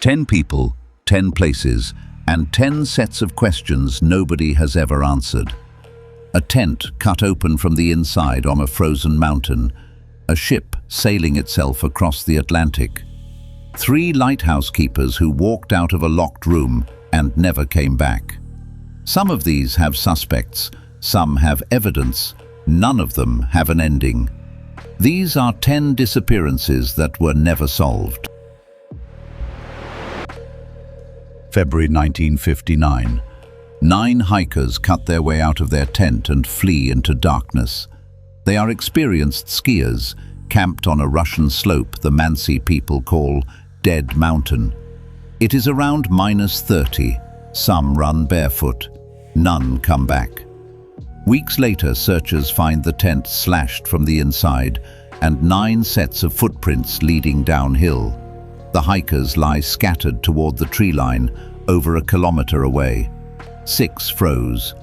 10 people, 10 places, and 10 sets of questions nobody has ever answered. A tent cut open from the inside on a frozen mountain. A ship sailing itself across the Atlantic. 3 lighthouse keepers who walked out of a locked room and never came back. Some of these have suspects, some have evidence, none of them have an ending. These are 10 disappearances that were never solved. February 1959. 9 hikers cut their way out of their tent and flee into darkness. They are experienced skiers, camped on a Russian slope the Mansi people call Dead Mountain. It is around -30. Some run barefoot. None come back. Weeks later, searchers find the tent slashed from the inside and 9 sets of footprints leading downhill. The hikers lie scattered toward the tree line, over a kilometer away. 6 froze.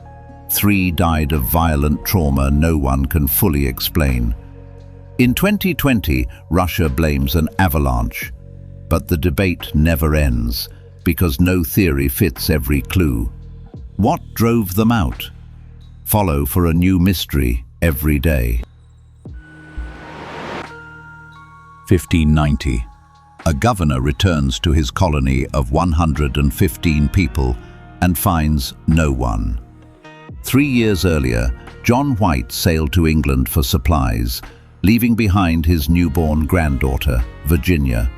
3 died of violent trauma no one can fully explain. In 2020, Russia blames an avalanche. But the debate never ends, because no theory fits every clue. What drove them out? Follow for a new mystery every day. 1590. A governor returns to his colony of 115 people and finds no one. 3 years earlier, John White sailed to England for supplies, leaving behind his newborn granddaughter, Virginia.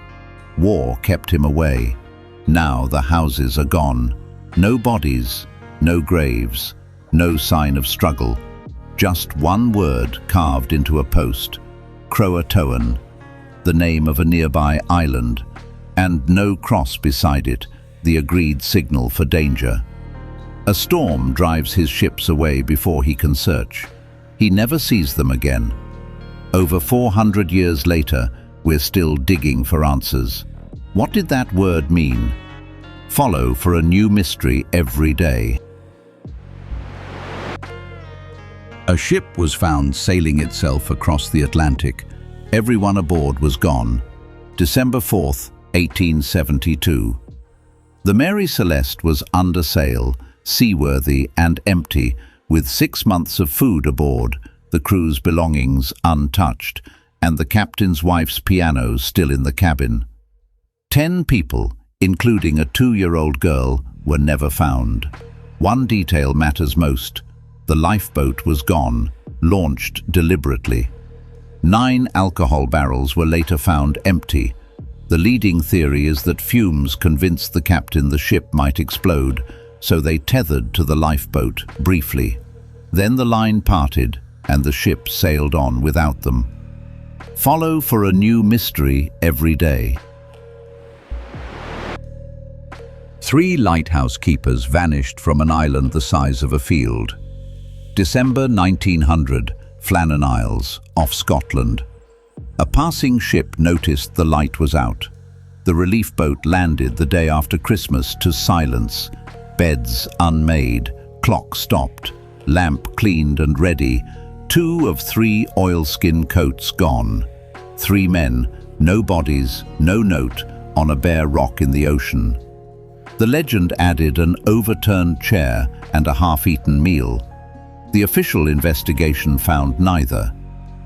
War kept him away. Now the houses are gone. No bodies, no graves, no sign of struggle. Just one word carved into a post: Croatoan, the name of a nearby island, and no cross beside it, the agreed signal for danger. A storm drives his ships away before he can search. He never sees them again. Over 400 years later, we're still digging for answers. What did that word mean? Follow for a new mystery every day. A ship was found sailing itself across the Atlantic. Everyone aboard was gone. December 4th, 1872. The Mary Celeste was under sail, seaworthy and empty, with 6 months of food aboard, the crew's belongings untouched, and the captain's wife's piano still in the cabin. 10 people, including a 2-year-old girl, were never found. One detail matters most. The lifeboat was gone, launched deliberately. 9 alcohol barrels were later found empty. The leading theory is that fumes convinced the captain the ship might explode, so they tethered to the lifeboat briefly. Then the line parted and the ship sailed on without them. Follow for a new mystery every day. 3 lighthouse keepers vanished from an island the size of a field. December 1900, Flannan Isles, off Scotland. A passing ship noticed the light was out. The relief boat landed the day after Christmas to silence. Beds unmade, clock stopped, lamp cleaned and ready. 2 of 3 oilskin coats gone. 3 men, no bodies, no note, on a bare rock in the ocean. The legend added an overturned chair and a half-eaten meal. The official investigation found neither.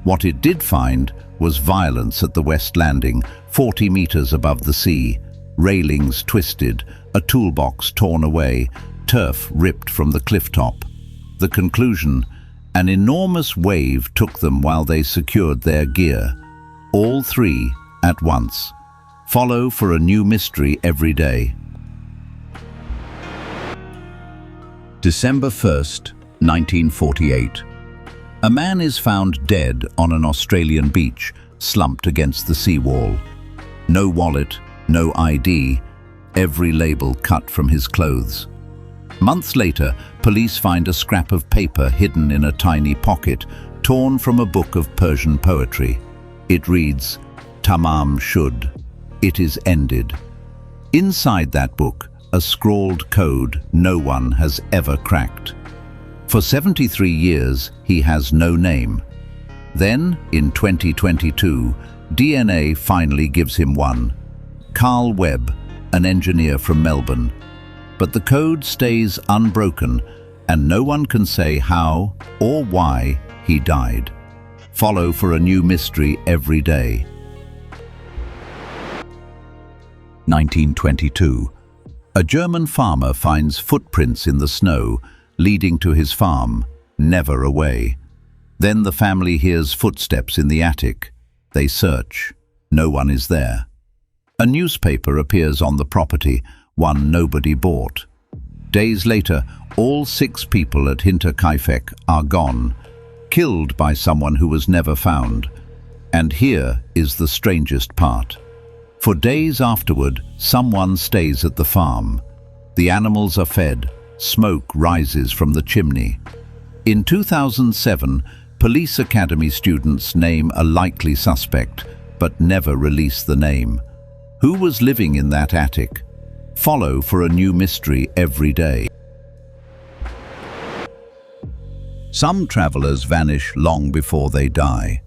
What it did find was violence at the West Landing, 40 meters above the sea, railings twisted, a toolbox torn away, turf ripped from the cliff top. The conclusion: an enormous wave took them while they secured their gear. All 3 at once. Follow for a new mystery every day. December 1st, 1948. A man is found dead on an Australian beach, slumped against the seawall. No wallet, no ID, every label cut from his clothes. Months later, police find a scrap of paper hidden in a tiny pocket, torn from a book of Persian poetry. It reads, "Tamam shud," it is ended. Inside that book, a scrawled code no one has ever cracked. For 73 years, he has no name. Then, in 2022, DNA finally gives him one. Carl Webb, an engineer from Melbourne. But the code stays unbroken, and no one can say how or why he died. Follow for a new mystery every day. 1922. A German farmer finds footprints in the snow leading to his farm, never away. Then the family hears footsteps in the attic. They search. No one is there. A newspaper appears on the property, one nobody bought. Days later, all 6 people at Hinterkaifeck are gone, killed by someone who was never found. And here is the strangest part. For days afterward, someone stays at the farm. The animals are fed. Smoke rises from the chimney. In 2007, police academy students name a likely suspect, but never release the name. Who was living in that attic? Follow for a new mystery every day. Some travelers vanish long before they die.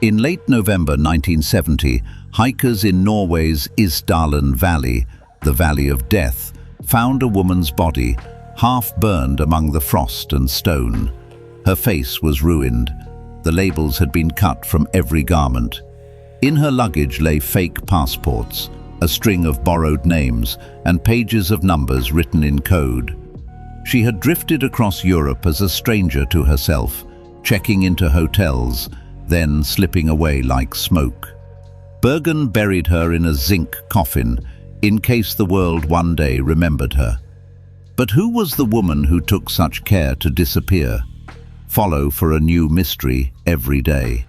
In late November 1970, hikers in Norway's Isdal Valley, the Valley of Death, found a woman's body, half burned among the frost and stone. Her face was ruined. The labels had been cut from every garment. In her luggage lay fake passports, a string of borrowed names, and pages of numbers written in code. She had drifted across Europe as a stranger to herself, checking into hotels, then slipping away like smoke. Bergen buried her in a zinc coffin, in case the world one day remembered her. But who was the woman who took such care to disappear? Follow for a new mystery every day.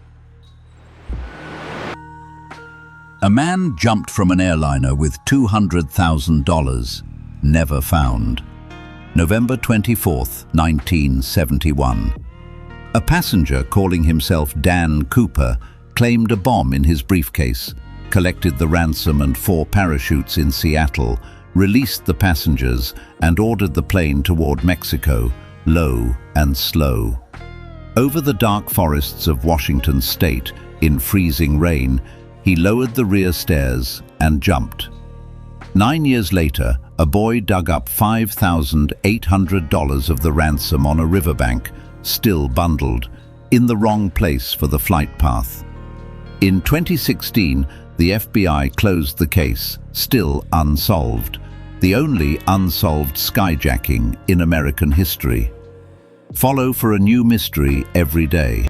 A man jumped from an airliner with $200,000, never found. November 24th, 1971. A passenger calling himself Dan Cooper claimed a bomb in his briefcase, collected the ransom and 4 parachutes in Seattle, released the passengers, and ordered the plane toward Mexico, low and slow. Over the dark forests of Washington state, in freezing rain, he lowered the rear stairs and jumped. 9 years later, a boy dug up $5,800 of the ransom on a riverbank, still bundled, in the wrong place for the flight path. In 2016, the FBI closed the case, still unsolved, the only unsolved skyjacking in American history. Follow for a new mystery every day.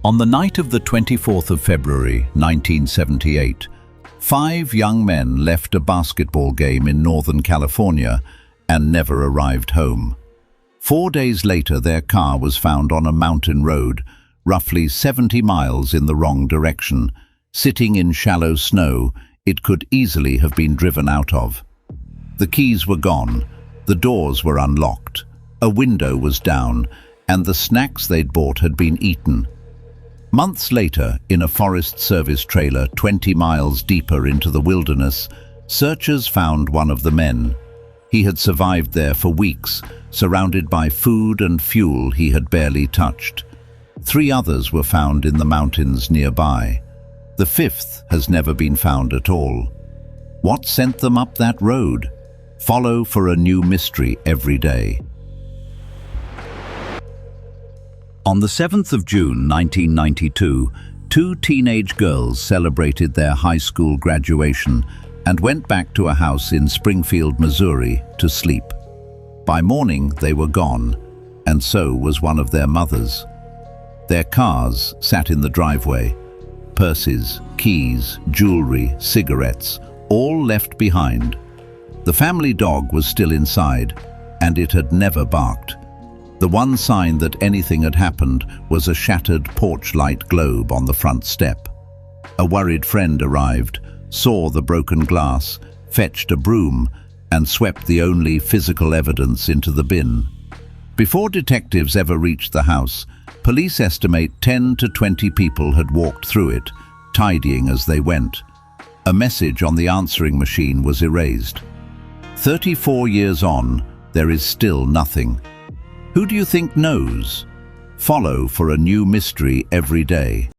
On the night of the 24th of February, 1978, 5 young men left a basketball game in Northern California and never arrived home. 4 days later, their car was found on a mountain road, roughly 70 miles in the wrong direction. Sitting in shallow snow, it could easily have been driven out of. The keys were gone, the doors were unlocked, a window was down, and the snacks they'd bought had been eaten. Months later, in a Forest Service trailer 20 miles deeper into the wilderness, searchers found one of the men. He had survived there for weeks, surrounded by food and fuel he had barely touched. 3 others were found in the mountains nearby. The 5th has never been found at all. What sent them up that road? Follow for a new mystery every day. On the 7th of June 1992, 2 teenage girls celebrated their high school graduation and went back to a house in Springfield, Missouri, to sleep. By morning, they were gone, and so was one of their mothers. Their cars sat in the driveway. Purses, keys, jewelry, cigarettes, all left behind. The family dog was still inside, and it had never barked. The one sign that anything had happened was a shattered porch light globe on the front step. A worried friend arrived, saw the broken glass, fetched a broom, and swept the only physical evidence into the bin. Before detectives ever reached the house, police estimate 10 to 20 people had walked through it, tidying as they went. A message on the answering machine was erased. 34 years on, there is still nothing. Who do you think knows? Follow for a new mystery every day.